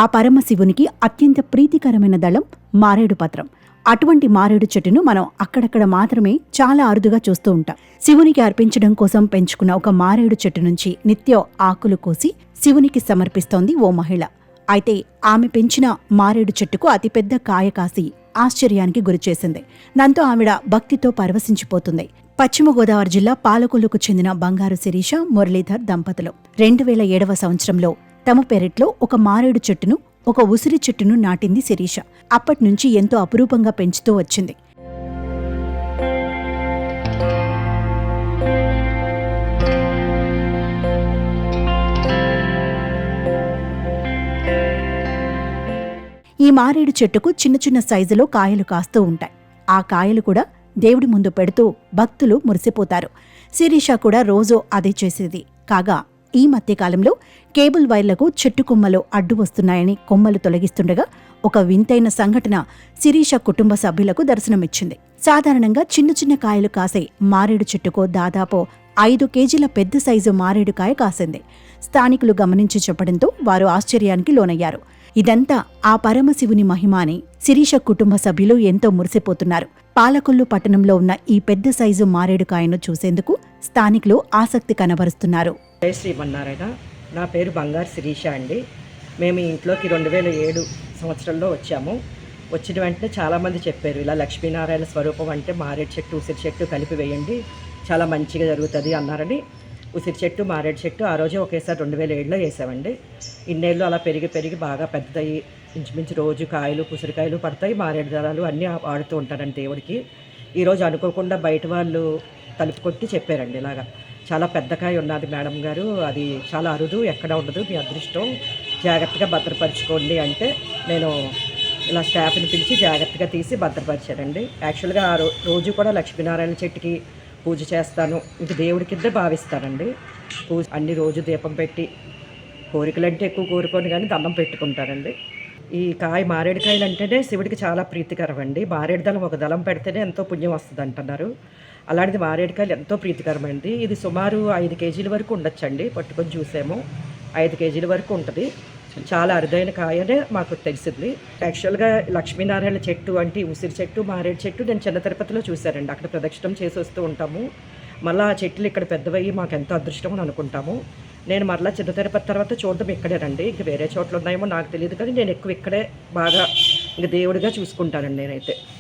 ఆ పరమశివునికి అత్యంత ప్రీతికరమైన దళం మారేడు పత్రం. అటువంటి మారేడు చెట్టును మనం అక్కడక్కడ మాత్రమే చాలా అరుదుగా చూస్తూ ఉంటాం. శివునికి అర్పించడం కోసం పెంచుకున్న ఒక మారేడు చెట్టు నుంచి నిత్యం ఆకులు కోసి శివునికి సమర్పిస్తోంది ఓ మహిళ. అయితే ఆమె పెంచిన మారేడు చెట్టుకు అతిపెద్ద కాయ కాసి ఆశ్చర్యానికి గురిచేసింది. దాంతో ఆవిడ భక్తితో పరవశించిపోతుంది. పశ్చిమ గోదావరి జిల్లా పాలకొల్లుకు చెందిన బంగారు శిరీష, మురళీధర్ దంపతులు 2007వ సంవత్సరంలో తమ పెరట్లో ఒక మారేడు చెట్టును, ఒక ఉసిరి చెట్టును నాటింది శిరీష. అప్పట్నుంచి ఎంతో అపురూపంగా పెంచుతూ వచ్చింది. ఈ మారేడు చెట్టుకు చిన్న చిన్న సైజులో కాయలు కాస్తూ ఉంటాయి. ఆ కాయలు కూడా దేవుడి ముందు పెడుతూ భక్తులు మురిసిపోతారు. శిరీష కూడా రోజూ అదే చేసేది. కాగా ఈ మధ్యకాలంలో కేబుల్ వైర్లకు చెట్టు కొమ్మలు అడ్డు వస్తున్నాయని కొమ్మలు తొలగిస్తుండగా ఒక వింతైన సంఘటన శిరీష కుటుంబ సభ్యులకు దర్శనమిచ్చింది. సాధారణంగా చిన్న చిన్న కాయలు కాసే మారేడు చెట్టుకు దాదాపు 5 కేజీల పెద్ద సైజు మారేడుకాయ కాసింది. స్థానికులు గమనించి చెప్పడంతో వారు ఆశ్చర్యానికి లోనయ్యారు. ఇదంతా ఆ పరమశివుని మహిమ అని శిరీష కుటుంబ సభ్యులు ఎంతో మురిసిపోతున్నారు. పాలకొల్లు పట్టణంలో ఉన్న ఈ పెద్ద సైజు మారేడుకాయను చూసేందుకు స్థానికులు ఆసక్తి కనబరుస్తున్నారు. జై శ్రీమన్నారాయణ. నా పేరు బంగారు శిరీష అండి. మేము ఈ ఇంట్లోకి 2007 సంవత్సరంలో వచ్చాము. వచ్చిన వెంటనే చాలామంది చెప్పారు, ఇలా లక్ష్మీనారాయణ స్వరూపం అంటే మారేడు చెట్టు, ఉసిరి చెట్టు కలిపి వేయండి, చాలా మంచిగా జరుగుతుంది అన్నారని ఉసిరి చెట్టు, మారేడు చెట్టు ఆ రోజే ఒకేసారి 2007లో వేసామండి. ఇన్నేళ్ళు అలా పెరిగి పెరిగి బాగా పెద్దయి, ఇంచుమించు రోజు కాయలు, ఉసిరికాయలు పడతాయి, మారేడు దళాలు అన్నీ వాడుతూ ఉంటారండి దేవుడికి. ఈరోజు అనుకోకుండా బయట వాళ్ళు తలుపు కొట్టి చెప్పారండి, ఇలాగా చాలా పెద్ద కాయ ఉన్నది మేడం గారు, అది చాలా అరుదు, ఎక్కడ ఉండదు, మీ అదృష్టం, జాగ్రత్తగా భద్రపరచుకోండి అంటే నేను ఇలా స్టాఫ్ని పిలిచి జాగ్రత్తగా తీసి భద్రపరిచానండి. యాక్చువల్గా ఆ రోజు కూడా లక్ష్మీనారాయణ చెట్టుకి పూజ చేస్తాను, ఇంక దేవుడి కింద భావిస్తానండి. పూజ అన్ని రోజు దీపం పెట్టి, కోరికలంటే ఎక్కువ కోరుకొని కానీ దండం పెట్టుకుంటానండి. ఈ కాయ మారేడుకాయలు అంటేనే శివుడికి చాలా ప్రీతికరం అండి. మారేడు దళం ఒక దళం పెడితేనే ఎంతో పుణ్యం వస్తుంది అంటున్నారు. అలాంటిది మారేడుకాయలు ఎంతో ప్రీతికరమైనది. ఇది సుమారు 5 కేజీల వరకు ఉండొచ్చండి. పట్టుకొని చూసాము, 5 కేజీల వరకు ఉంటుంది. చాలా అరుదైన కాయనే మాకు తెలిసింది. యాక్చువల్గా లక్ష్మీనారాయణ చెట్టు అంటే ఉసిరి చెట్టు, మారేడు చెట్టు నేను చిన్న తిరుపతిలో చూశానండి. అక్కడ ప్రదక్షిణం చేసి వస్తూ ఉంటాము. మళ్ళీ ఆ చెట్లు ఇక్కడ పెద్దవయ్యి మాకు ఎంతో అదృష్టం అని అనుకుంటాము. నేను మరలా చిన్న తిరుపతి తర్వాత చూడడం ఇక్కడేనండి. ఇంక వేరే చోట్ల ఉన్నాయేమో నాకు తెలియదు, కానీ నేను ఎక్కువ ఇక్కడే బాగా ఇంక దేవుడిగా చూసుకుంటానండి నేనైతే.